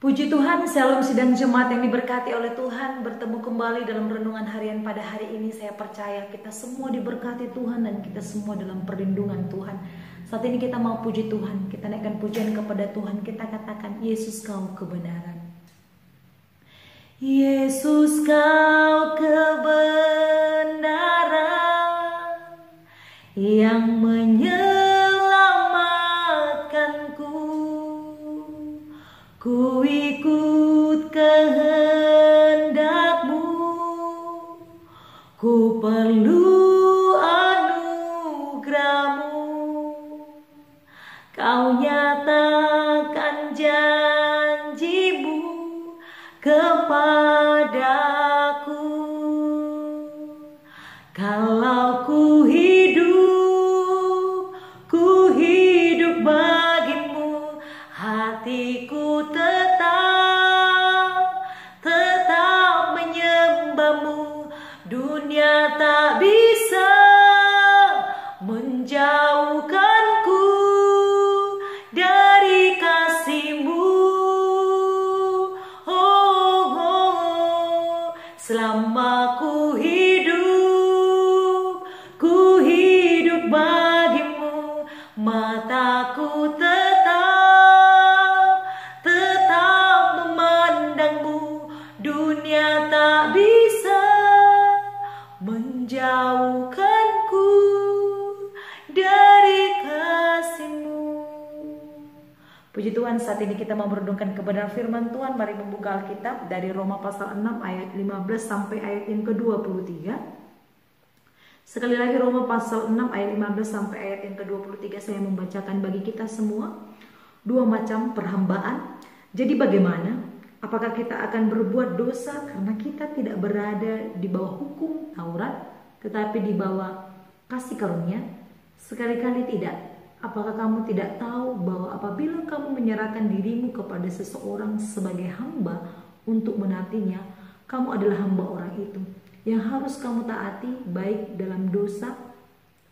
Puji Tuhan, Shalom sidang jemaat yang diberkati oleh Tuhan. Bertemu kembali dalam renungan harian pada hari ini. Saya percaya kita semua diberkati Tuhan dan kita semua dalam perlindungan Tuhan. Saat ini kita mau puji Tuhan, kita naikkan pujian kepada Tuhan. Kita katakan, Yesus kau kebenaran. Yesus kau kebenaran yang menyelamatkanku. Ku ikut kehendak-Mu, ku perlu anugerah-Mu. Kau nyatakan janji-Mu kepadaku. Kalau ku hidup bagimu, hatiku tetap menyembahmu. Dunia tak bisa menjauhkanku dari kasih-Mu. Selama ku hidup bagimu, mataku tetap memandangmu. Dunia tak bisa menjauhkanku dari kasih-Mu. Puji Tuhan, saat ini kita mau merenungkan kebenaran firman Tuhan. Mari membuka Alkitab dari Roma pasal 6 ayat 15 sampai ayat yang ke-23. Sekali lagi Roma pasal 6 ayat 15 sampai ayat yang ke-23 saya membacakan bagi kita semua. Dua macam perhambaan. Jadi bagaimana? Apakah kita akan berbuat dosa karena kita tidak berada di bawah hukum Taurat, tetapi di bawah kasih karunia? Sekali-kali tidak. Apakah kamu tidak tahu bahwa apabila kamu menyerahkan dirimu kepada seseorang sebagai hamba untuk menaatinya, kamu adalah hamba orang itu, yang harus kamu taati baik dalam dosa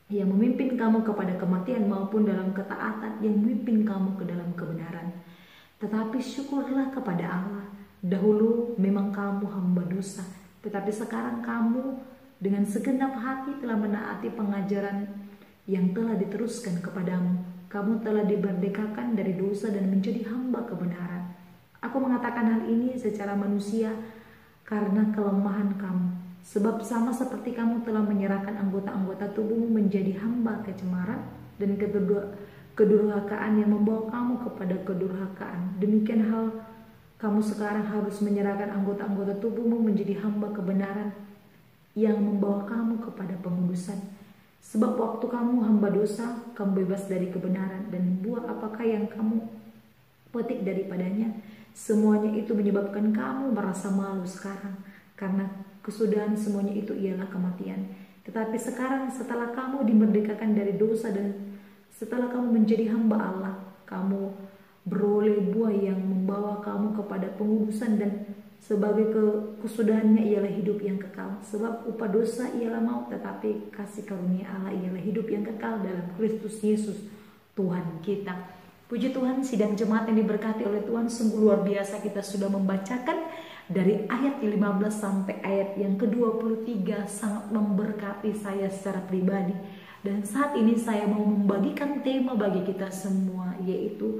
yang memimpin kamu kepada kematian maupun dalam ketaatan yang memimpin kamu ke dalam kebenaran. Tetapi syukurlah kepada Allah, dahulu memang kamu hamba dosa, tetapi sekarang kamu dengan segenap hati telah menaati pengajaran yang telah diteruskan kepadamu. Kamu telah dimerdekakan dari dosa dan menjadi hamba kebenaran. Aku mengatakan hal ini secara manusia karena kelemahan kamu. Sebab sama seperti kamu telah menyerahkan anggota-anggota tubuhmu menjadi hamba kecemaran dan kedurhakaan yang membawa kamu kepada kedurhakaan, demikian hal kamu sekarang harus menyerahkan anggota-anggota tubuhmu menjadi hamba kebenaran yang membawa kamu kepada pengudusan. Sebab waktu kamu hamba dosa, kamu bebas dari kebenaran, dan buah apakah yang kamu petik daripadanya? Semuanya itu menyebabkan kamu merasa malu sekarang, karena kesudahan semuanya itu ialah kematian. Tetapi sekarang setelah kamu dimerdekakan dari dosa dan setelah kamu menjadi hamba Allah, kamu beroleh buah yang membawa kamu kepada pengudusan, dan sebagai kesudahannya ialah hidup yang kekal. Sebab upah dosa ialah maut, tetapi kasih karunia Allah ialah hidup yang kekal dalam Kristus Yesus Tuhan kita. Puji Tuhan, sidang jemaat yang diberkati oleh Tuhan, sungguh luar biasa kita sudah membacakan dari ayat 15 sampai ayat yang ke-23, sangat memberkati saya secara pribadi. Dan saat ini saya mau membagikan tema bagi kita semua, yaitu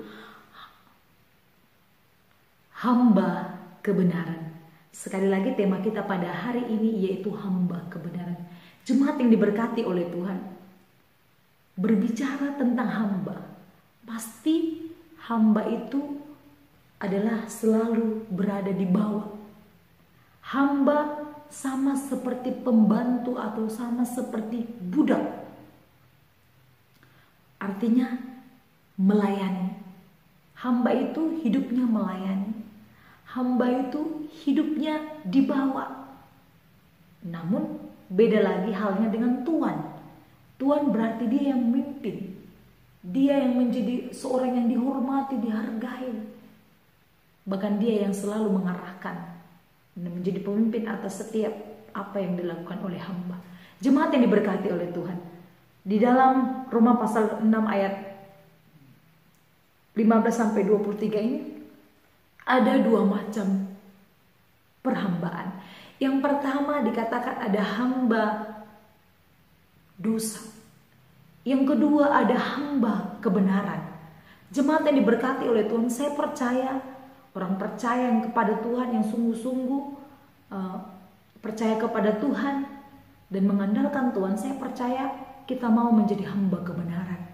hamba kebenaran. Sekali lagi tema kita pada hari ini yaitu hamba kebenaran. Jemaat yang diberkati oleh Tuhan, berbicara tentang hamba, pasti hamba itu adalah selalu berada di bawah. Hamba sama seperti pembantu atau sama seperti budak. Artinya melayani. Hamba itu hidupnya melayani. Hamba itu hidupnya di bawah. Namun beda lagi halnya dengan Tuhan. Tuhan berarti dia yang memimpin. Dia yang menjadi seorang yang dihormati, dihargai. Bahkan dia yang selalu mengarahkan dan menjadi pemimpin atas setiap apa yang dilakukan oleh hamba. Jemaat yang diberkati oleh Tuhan, di dalam Roma pasal 6 ayat 15 sampai 23 ini Ada dua macam perhambaan. Yang pertama dikatakan ada hamba dosa. Yang kedua ada hamba kebenaran. Jemaat yang diberkati oleh Tuhan, saya percaya orang percaya yang kepada Tuhan, yang sungguh-sungguh percaya kepada Tuhan dan mengandalkan Tuhan, saya percaya kita mau menjadi hamba kebenaran.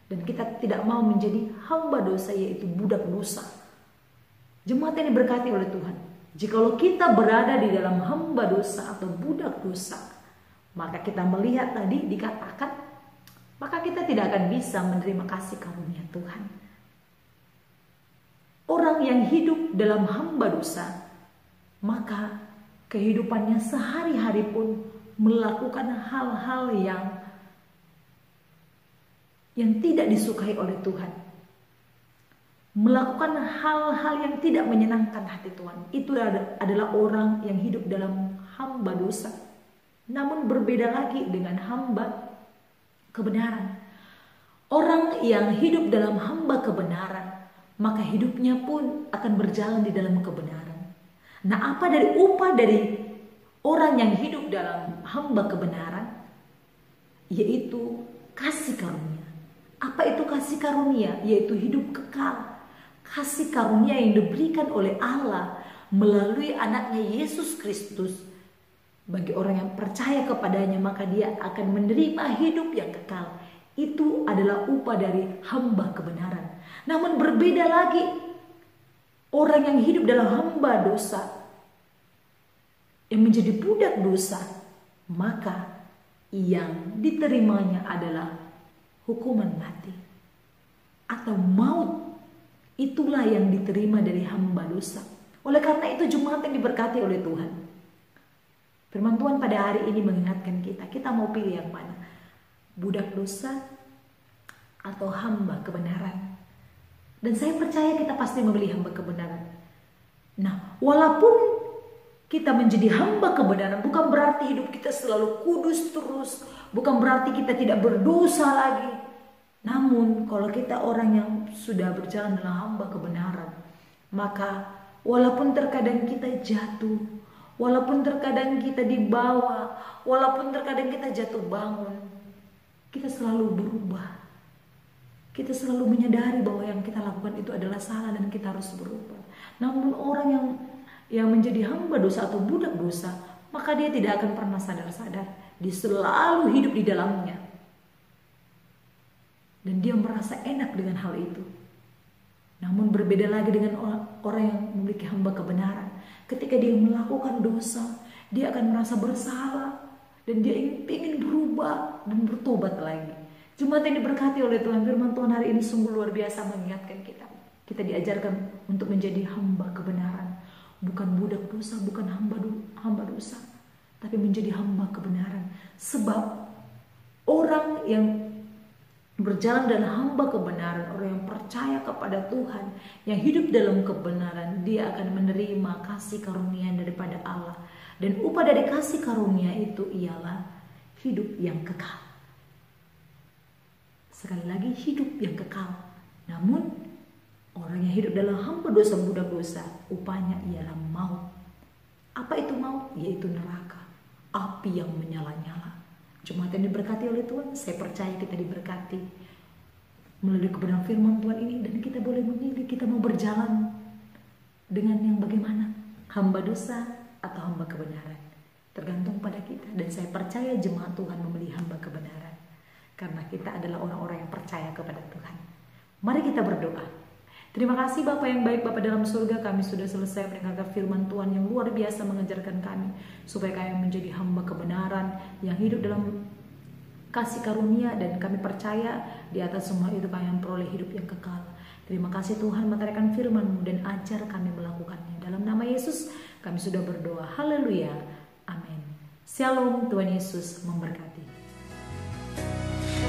Dan kita tidak mau menjadi hamba dosa, yaitu budak dosa. Jemaat yang diberkati oleh Tuhan, jikalau kita berada di dalam hamba dosa atau budak dosa, maka kita melihat tadi dikatakan, maka kita tidak akan bisa menerima kasih karunia Tuhan. Orang yang hidup dalam hamba dosa, maka kehidupannya sehari-hari pun melakukan hal-hal yang tidak disukai oleh Tuhan. Melakukan hal-hal yang tidak menyenangkan hati Tuhan. Itu adalah orang yang hidup dalam hamba dosa. Namun berbeda lagi dengan hamba kebenaran. Orang yang hidup dalam hamba kebenaran, maka hidupnya pun akan berjalan di dalam kebenaran. Nah, apa dari upah dari orang yang hidup dalam hamba kebenaran? Yaitu kasih karunia. Apa itu kasih karunia? Yaitu hidup kekal. Kasih karunia yang diberikan oleh Allah melalui anaknya Yesus Kristus. Bagi orang yang percaya kepadanya, maka dia akan menerima hidup yang kekal. Itu adalah upah dari hamba kebenaran. Namun berbeda lagi orang yang hidup dalam hamba dosa, yang menjadi budak dosa, maka yang diterimanya adalah hukuman mati atau maut. Itulah yang diterima dari hamba dosa. Oleh karena itu, jemaat yang diberkati oleh Tuhan, firman Tuhan pada hari ini mengingatkan kita mau pilih yang mana? Budak dosa atau hamba kebenaran? Dan saya percaya kita pasti memilih hamba kebenaran. Nah, walaupun kita menjadi hamba kebenaran, bukan berarti hidup kita selalu kudus terus, bukan berarti kita tidak berdosa lagi. Namun kalau kita orang yang sudah berjalan dalam hamba kebenaran, maka walaupun terkadang kita jatuh, walaupun terkadang kita dibawa, walaupun terkadang kita jatuh bangun, kita selalu berubah. Kita selalu menyadari bahwa yang kita lakukan itu adalah salah dan kita harus berubah. Namun orang yang menjadi hamba dosa atau budak dosa, maka dia tidak akan pernah sadar-sadar. Dia selalu hidup di dalamnya. Dan dia merasa enak dengan hal itu. Namun berbeda lagi dengan orang yang memiliki hamba kebenaran. Ketika dia melakukan dosa, dia akan merasa bersalah dan dia ingin berubah dan bertobat lagi. Jemaat yang diberkati oleh Tuhan, firman Tuhan hari ini sungguh luar biasa mengingatkan kita. Kita diajarkan untuk menjadi hamba kebenaran, bukan budak dosa, bukan hamba dosa, tapi menjadi hamba kebenaran. Sebab orang yang berjalan dalam hamba kebenaran, orang yang percaya kepada Tuhan, yang hidup dalam kebenaran, dia akan menerima kasih karunia daripada Allah. Dan upah dari kasih karunia itu ialah hidup yang kekal. Sekali lagi, hidup yang kekal. Namun orang yang hidup dalam hamba dosa, budak dosa, upahnya ialah maut. Apa itu maut? Yaitu neraka, api yang menyala-nyala. Jemaat yang diberkati oleh Tuhan, saya percaya kita diberkati melalui kebenaran firman Tuhan ini, dan kita boleh memilih kita mau berjalan dengan yang bagaimana, hamba dosa atau hamba kebenaran. Tergantung pada kita, dan saya percaya jemaat Tuhan memilih hamba kebenaran karena kita adalah orang-orang yang percaya kepada Tuhan. Mari kita berdoa. Terima kasih Bapa yang baik, Bapa dalam surga, kami sudah selesai mendengarkan firman Tuhan yang luar biasa mengajarkan kami supaya kami menjadi hamba kebenaran yang hidup dalam kasih karunia, dan kami percaya di atas semua itu kami memperoleh hidup yang kekal. Terima kasih Tuhan, meteraikan firman-Mu dan ajar kami melakukannya. Dalam nama Yesus kami sudah berdoa. Haleluya. Amin. Shalom. Tuhan Yesus memberkati.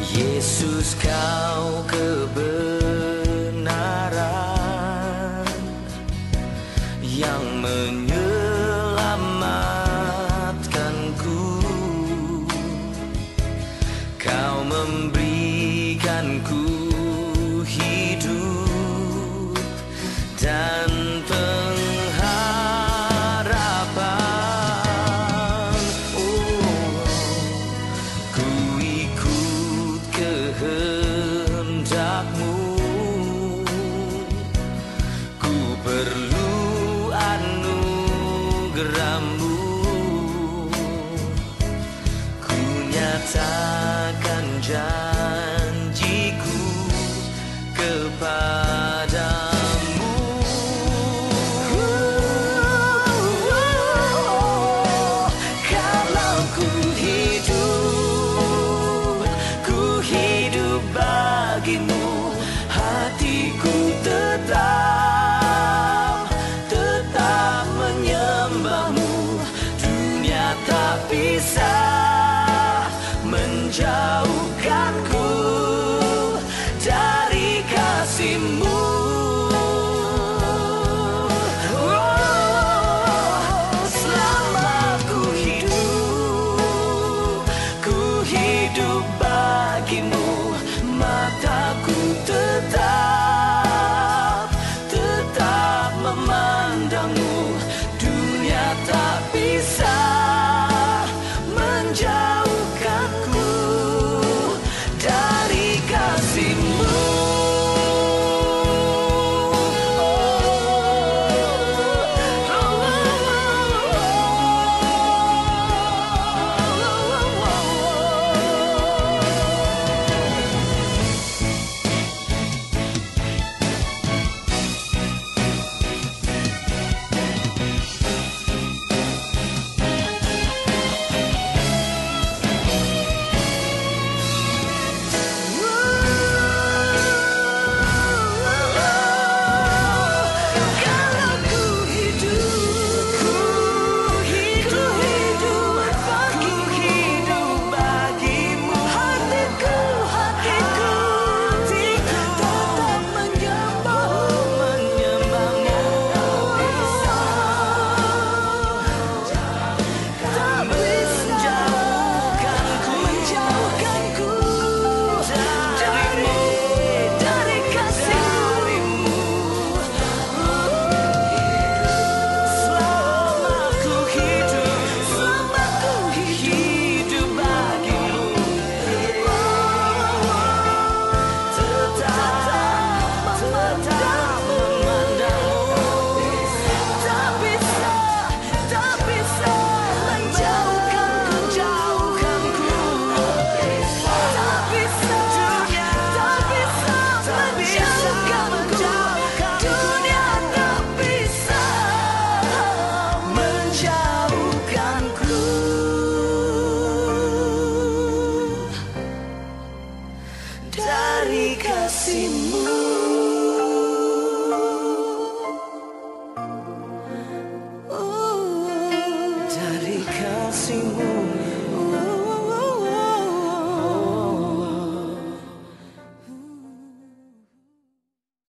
Yesus, Kau kebenaran yang menyelamatkanku. Kau memberikanku hidup dan nyatakan janjiku kepadamu. Kalau ku hidup bagimu, hatiku tetap menyembahmu. Dunia tak bisa menjauhkanku dari kasih-Mu. Selama ku hidup bagimu, mataku tetap memandangmu. Dunia tak bisa menjauhkanku dari kasih-Mu. Dari kasih-Mu, dari kasih-Mu.